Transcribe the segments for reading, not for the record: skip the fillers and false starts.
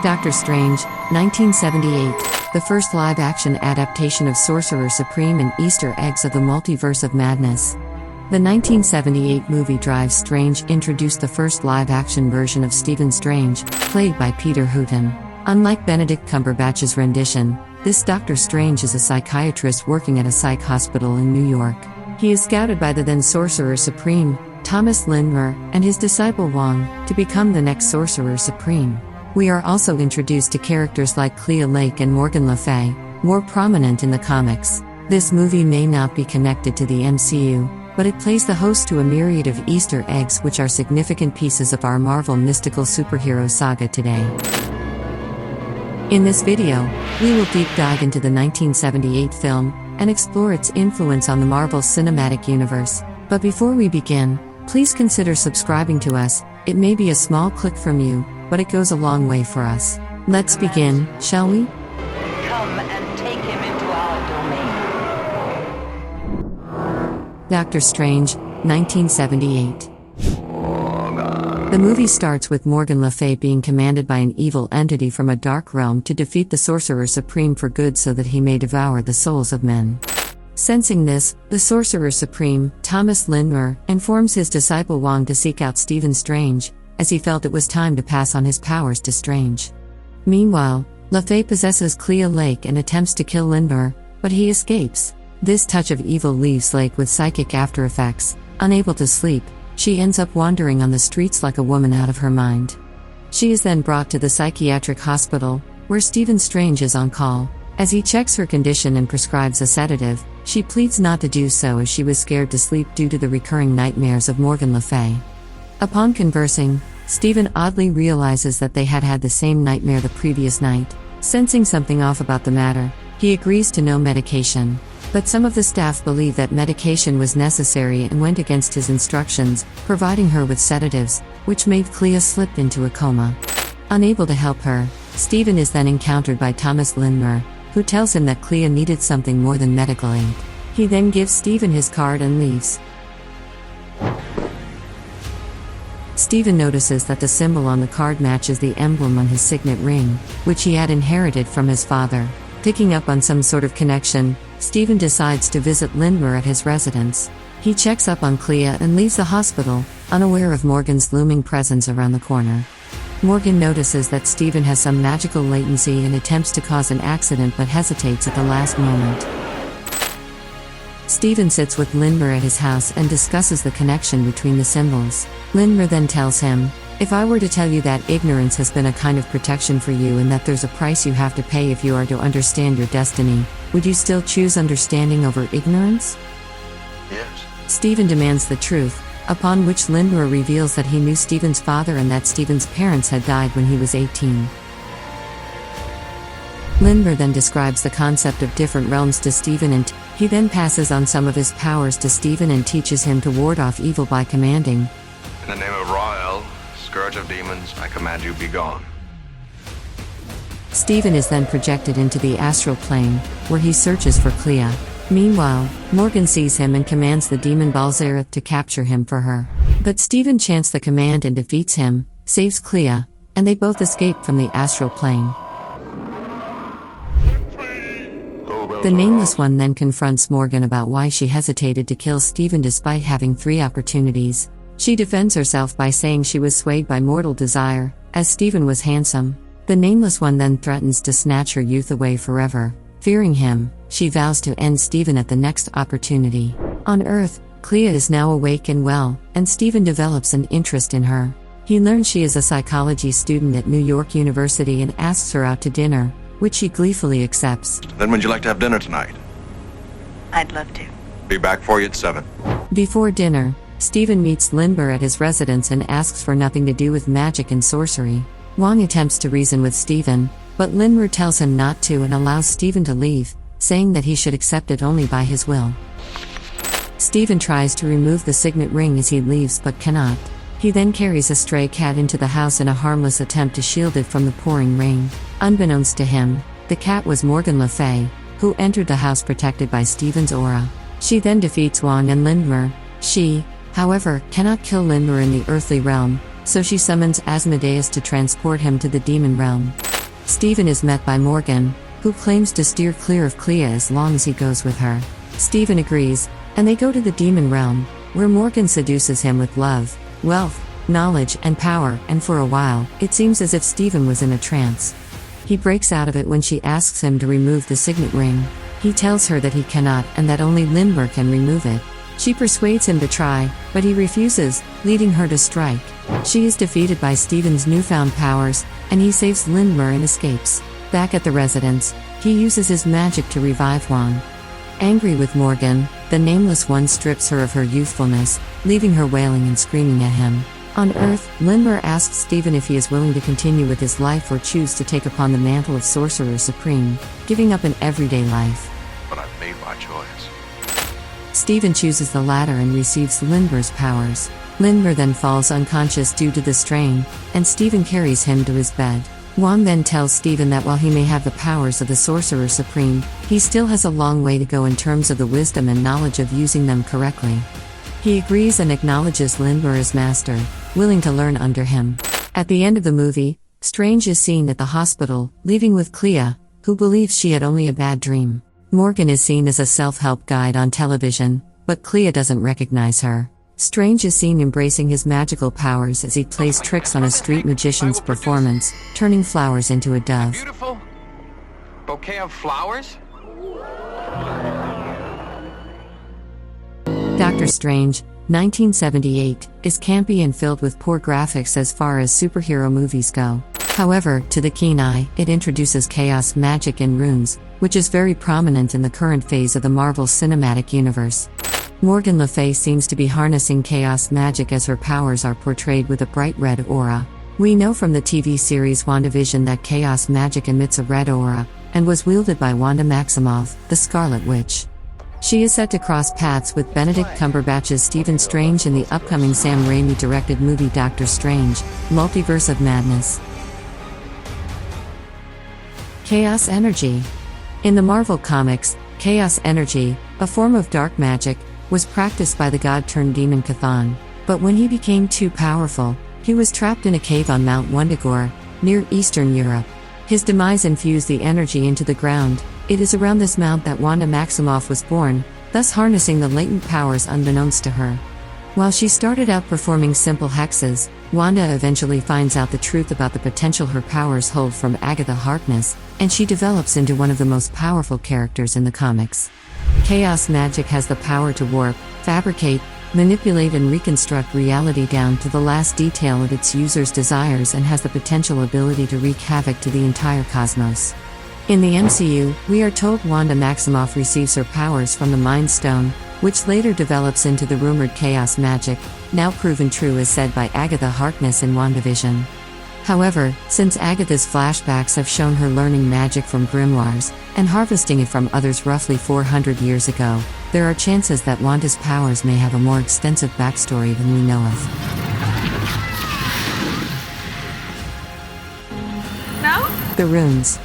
Doctor Strange, 1978, the first live-action adaptation of Sorcerer Supreme and Easter eggs of the Multiverse of Madness. The 1978 movie Drive Strange introduced the first live-action version of Stephen Strange, played by Peter Houghton. Unlike Benedict Cumberbatch's rendition, this Doctor Strange is a psychiatrist working at a psych hospital in New York. He is scouted by the then Sorcerer Supreme, Thomas Lindmer, and his disciple Wong, to become the next Sorcerer Supreme. We are also introduced to characters like Clea and Morgan Le Fay, more prominent in the comics. This movie may not be connected to the MCU, but it plays the host to a myriad of Easter eggs which are significant pieces of our Marvel mystical superhero saga today. In this video, we will deep dive into the 1978 film, and explore its influence on the Marvel Cinematic Universe. But before we begin, please consider subscribing to us. It may be a small click from you, but it goes a long way for us. Let's begin, shall we? Come and take him into our domain. Doctor Strange, 1978. The movie starts with Morgan Le Fay being commanded by an evil entity from a dark realm to defeat the Sorcerer Supreme for good so that he may devour the souls of men. Sensing this, the Sorcerer Supreme, Thomas Lindmer, informs his disciple Wong to seek out Stephen Strange, as he felt it was time to pass on his powers to Strange. Meanwhile, Le Fay possesses Clea and attempts to kill Lindmer, but he escapes. This touch of evil leaves Lake with psychic aftereffects. Unable to sleep, she ends up wandering on the streets like a woman out of her mind. She is then brought to the psychiatric hospital, where Stephen Strange is on call. As he checks her condition and prescribes a sedative, she pleads not to do so as she was scared to sleep due to the recurring nightmares of Morgan Le Fay. Upon conversing, Stephen oddly realizes that they had had the same nightmare the previous night. Sensing something off about the matter, he agrees to no medication. But some of the staff believe that medication was necessary and went against his instructions, providing her with sedatives, which made Clea slip into a coma. Unable to help her, Stephen is then encountered by Thomas Lindmer, who tells him that Clea needed something more than medical aid. He then gives Stephen his card and leaves. Stephen notices that the symbol on the card matches the emblem on his signet ring, which he had inherited from his father. Picking up on some sort of connection, Stephen decides to visit Lindmer at his residence. He checks up on Clea and leaves the hospital, unaware of Morgan's looming presence around the corner. Morgan notices that Stephen has some magical latency and attempts to cause an accident but hesitates at the last moment. Stephen sits with Lindmer at his house and discusses the connection between the symbols. Lindmer then tells him, "If I were to tell you that ignorance has been a kind of protection for you and that there's a price you have to pay if you are to understand your destiny, would you still choose understanding over ignorance?" Yes. Stephen demands the truth, upon which Lindmer reveals that he knew Stephen's father and that Stephen's parents had died when he was 18. Lindmer then describes the concept of different realms to Stephen and he then passes on some of his powers to Stephen and teaches him to ward off evil by commanding, "In the name of Rael, Scourge of Demons, I command you be gone." Stephen is then projected into the astral plane, where he searches for Clea. Meanwhile, Morgan sees him and commands the demon Balzareth to capture him for her. But Stephen chants the command and defeats him, saves Clea, and they both escape from the astral plane. The Nameless One then confronts Morgan about why she hesitated to kill Stephen despite having 3 opportunities. She defends herself by saying she was swayed by mortal desire, as Stephen was handsome. The Nameless One then threatens to snatch her youth away forever. Fearing him, she vows to end Stephen at the next opportunity. On Earth, Clea is now awake and well, and Stephen develops an interest in her. He learns she is a psychology student at New York University and asks her out to dinner, which she gleefully accepts. Then would you like to have dinner tonight? I'd love to. Be back for you at 7. Before dinner, Stephen meets Lindmer at his residence and asks for nothing to do with magic and sorcery. Wong attempts to reason with Stephen, but Lindmer tells him not to and allows Stephen to leave, saying that he should accept it only by his will. Stephen tries to remove the signet ring as he leaves but cannot. He then carries a stray cat into the house in a harmless attempt to shield it from the pouring rain. Unbeknownst to him, the cat was Morgan Le Fay, who entered the house protected by Stephen's aura. She then defeats Wong and Lindmer. She, however, cannot kill Lindmer in the earthly realm, so she summons Asmodeus to transport him to the demon realm. Stephen is met by Morgan, who claims to steer clear of Clea as long as he goes with her. Stephen agrees, and they go to the demon realm, where Morgan seduces him with love, wealth, knowledge, and power, and for a while, it seems as if Stephen was in a trance. He breaks out of it when she asks him to remove the signet ring. He tells her that he cannot and that only Lindmer can remove it. She persuades him to try, but he refuses, leading her to strike. She is defeated by Stephen's newfound powers, and he saves Lindmer and escapes. Back at the residence, he uses his magic to revive Wong. Angry with Morgan, the Nameless One strips her of her youthfulness, leaving her wailing and screaming at him. On Earth, Lindmer asks Stephen if he is willing to continue with his life or choose to take upon the mantle of Sorcerer Supreme, giving up an everyday life. But I've made my choice. Stephen chooses the latter and receives Lindmer's powers. Lindmer then falls unconscious due to the strain, and Stephen carries him to his bed. Wong then tells Stephen that while he may have the powers of the Sorcerer Supreme, he still has a long way to go in terms of the wisdom and knowledge of using them correctly. He agrees and acknowledges Lindmer as master, willing to learn under him. At the end of the movie, Strange is seen at the hospital, leaving with Clea, who believes she had only a bad dream. Morgan is seen as a self-help guide on television, but Clea doesn't recognize her. Strange is seen embracing his magical powers as he plays tricks on a street magician's performance, turning flowers into a dove. Beautiful bouquet of flowers? Doctor Strange, 1978, is campy and filled with poor graphics as far as superhero movies go. However, to the keen eye, it introduces chaos magic and runes, which is very prominent in the current phase of the Marvel Cinematic Universe. Morgan Le Fay seems to be harnessing chaos magic as her powers are portrayed with a bright red aura. We know from the TV series WandaVision that chaos magic emits a red aura, and was wielded by Wanda Maximoff, the Scarlet Witch. She is set to cross paths with Benedict Cumberbatch's Stephen Strange in the upcoming Sam Raimi-directed movie Doctor Strange, Multiverse of Madness. Chaos energy. In the Marvel Comics, chaos energy, a form of dark magic, was practiced by the god-turned-demon Chthon, but when he became too powerful, he was trapped in a cave on Mount Wundagore, near Eastern Europe. His demise infused the energy into the ground. It is around this mount that Wanda Maximoff was born, thus harnessing the latent powers unbeknownst to her. While she started out performing simple hexes, Wanda eventually finds out the truth about the potential her powers hold from Agatha Harkness, and she develops into one of the most powerful characters in the comics. Chaos magic has the power to warp, fabricate, manipulate and reconstruct reality down to the last detail of its user's desires and has the potential ability to wreak havoc to the entire cosmos. In the MCU, we are told Wanda Maximoff receives her powers from the Mind Stone, which later develops into the rumored chaos magic, now proven true as said by Agatha Harkness in WandaVision. However, since Agatha's flashbacks have shown her learning magic from grimoires, and harvesting it from others roughly 400 years ago, there are chances that Wanda's powers may have a more extensive backstory than we know of. No? The runes.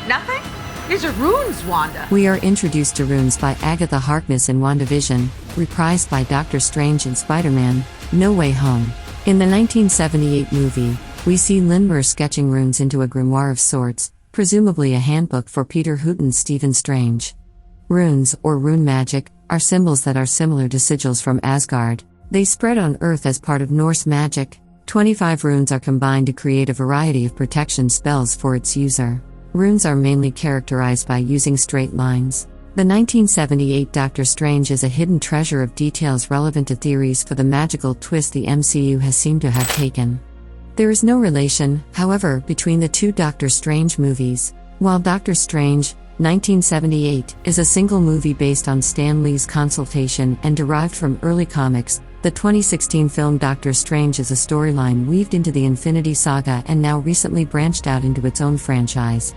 Nothing? These are runes, Wanda. We are introduced to runes by Agatha Harkness in WandaVision, reprised by Doctor Strange in Spider-Man: No Way Home. In the 1978 movie, we see Lindmer sketching runes into a grimoire of sorts, presumably a handbook for Peter Hooton's Stephen Strange. Runes, or rune magic, are symbols that are similar to sigils from Asgard. They spread on Earth as part of Norse magic. 25 runes are combined to create a variety of protection spells for its user. Runes are mainly characterized by using straight lines. The 1978 Doctor Strange is a hidden treasure of details relevant to theories for the magical twist the MCU has seemed to have taken. There is no relation, however, between the two Doctor Strange movies. While Doctor Strange, 1978, is a single movie based on Stan Lee's consultation and derived from early comics, the 2016 film Doctor Strange is a storyline weaved into the Infinity Saga and now recently branched out into its own franchise.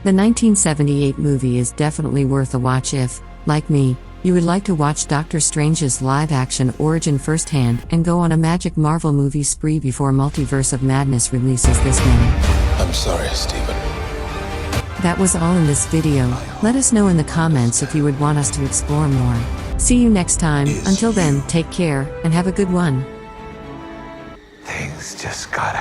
The 1978 movie is definitely worth a watch if, like me, you would like to watch Doctor Strange's live-action origin firsthand and go on a magic Marvel movie spree before Multiverse of Madness releases this May. I'm sorry, Stephen. That was all in this video. Let us know in the comments if you would want us to explore more. See you next time. Until then, take care, and have a good one. They just gotta